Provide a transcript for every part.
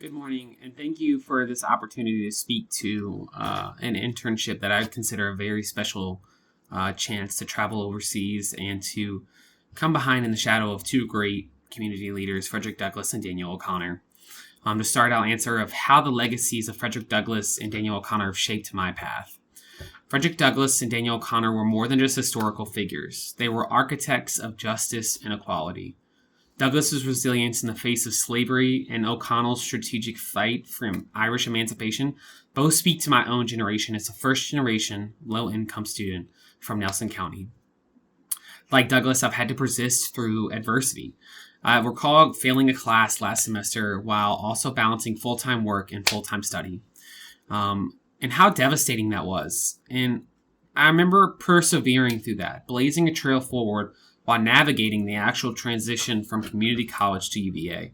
Good morning, and thank you for this opportunity to speak to an internship that I consider a very special chance to travel overseas and to come behind in the shadow of two great community leaders, Frederick Douglass and Daniel O'Connor. To start, I'll answer of how the legacies of Frederick Douglass and Daniel O'Connor have shaped my path. Frederick Douglass and Daniel O'Connor were more than just historical figures. They were architects of justice and equality. Douglass's resilience in the face of slavery and O'Connell's strategic fight for Irish emancipation both speak to my own generation as a first-generation, low-income student from Nelson County. Like Douglass, I've had to persist through adversity. I recall failing a class last semester while also balancing full-time work and full-time study, and how devastating that was. And I remember persevering through that, blazing a trail forward while navigating the actual transition from community college to UVA.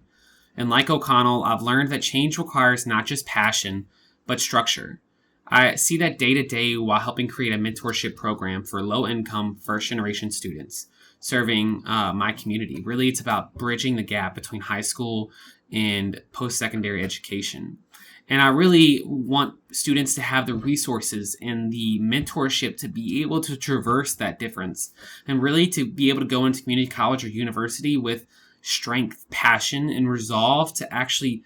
And like O'Connell, I've learned that change requires not just passion, but structure. I see that day to day while helping create a mentorship program for low-income, first-generation students serving my community. Really, it's about bridging the gap between high school and post-secondary education. And I really want students to have the resources and the mentorship to be able to traverse that difference and really to be able to go into community college or university with strength, passion, and resolve to actually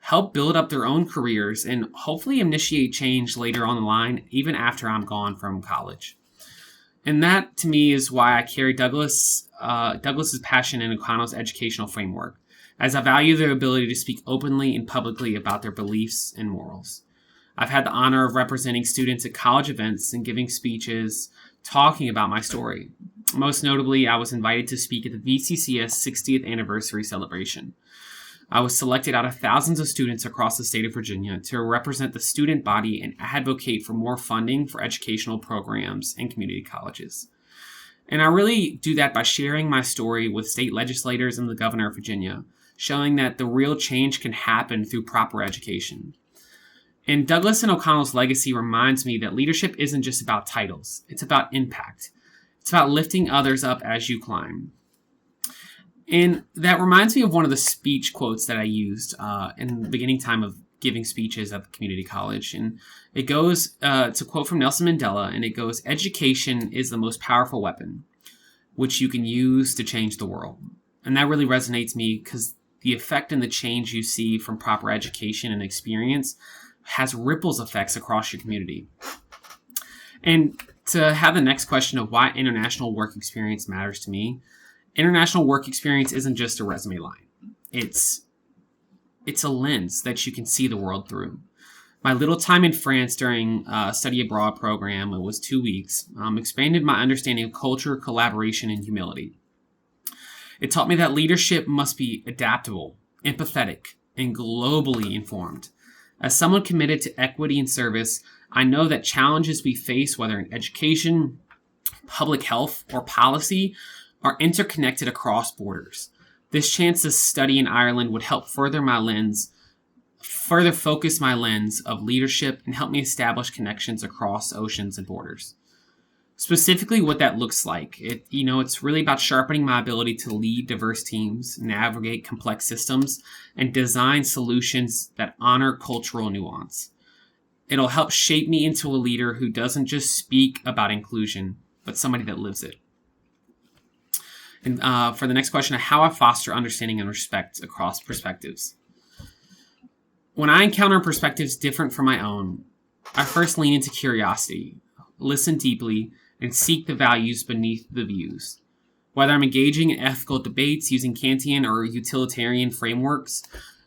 help build up their own careers and hopefully initiate change later on the line, even after I'm gone from college. And that, to me, is why I carry Douglass's passion and O'Connell's educational framework, as I value their ability to speak openly and publicly about their beliefs and morals. I've had the honor of representing students at college events and giving speeches talking about my story. Most notably, I was invited to speak at the VCCS 60th anniversary celebration. I was selected out of thousands of students across the state of Virginia to represent the student body and advocate for more funding for educational programs and community colleges. And I really do that by sharing my story with state legislators and the governor of Virginia, showing that the real change can happen through proper education. And Douglass and O'Connell's legacy reminds me that leadership isn't just about titles. It's about impact. It's about lifting others up as you climb. And that reminds me of one of the speech quotes that I used in the beginning time of giving speeches at the community college. And it goes, it's a quote from Nelson Mandela, and it goes, "Education is the most powerful weapon, which you can use to change the world." And that really resonates with me because the effect and the change you see from proper education and experience has ripples effects across your community. And to have the next question of why international work experience matters to me, international work experience isn't just a resume line. It's a lens that you can see the world through. My little time in France during a study abroad program, it was 2 weeks, expanded my understanding of culture, collaboration, and humility. It taught me that leadership must be adaptable, empathetic, and globally informed. As someone committed to equity and service, I know that challenges we face, whether in education, public health, or policy, are interconnected across borders. This chance to study in Ireland would help further focus my lens of leadership and help me establish connections across oceans and borders. Specifically what that looks like. It's really about sharpening my ability to lead diverse teams, navigate complex systems, and design solutions that honor cultural nuance. It'll help shape me into a leader who doesn't just speak about inclusion, but somebody that lives it. And for the next question, how I foster understanding and respect across perspectives. When I encounter perspectives different from my own, I first lean into curiosity, listen deeply, and seek the values beneath the views. Whether I'm engaging in ethical debates using Kantian or utilitarian frameworks,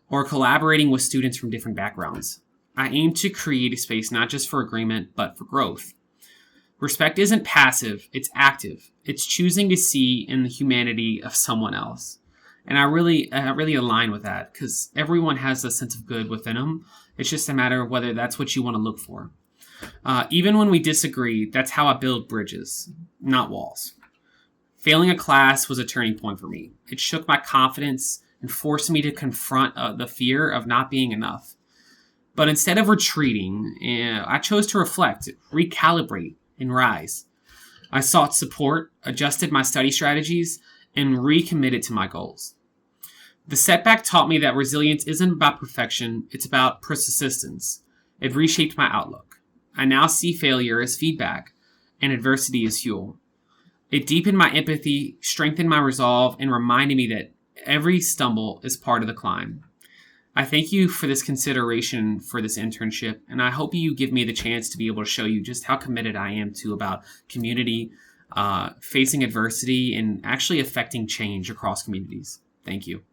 or collaborating with students from different backgrounds, I aim to create a space not just for agreement, but for growth. Respect isn't passive, it's active. It's choosing to see in the humanity of someone else. And I really align with that because everyone has a sense of good within them. It's just a matter of whether that's what you want to look for. Even when we disagree, that's how I build bridges, not walls. Failing a class was a turning point for me. It shook my confidence and forced me to confront the fear of not being enough. But instead of retreating, I chose to reflect, recalibrate, and rise. I sought support, adjusted my study strategies, and recommitted to my goals. The setback taught me that resilience isn't about perfection, it's about persistence. It reshaped my outlook. I now see failure as feedback and adversity as fuel. It deepened my empathy, strengthened my resolve, and reminded me that every stumble is part of the climb. I thank you for this consideration for this internship, and I hope you give me the chance to be able to show you just how committed I am to about community, facing adversity, and actually affecting change across communities. Thank you.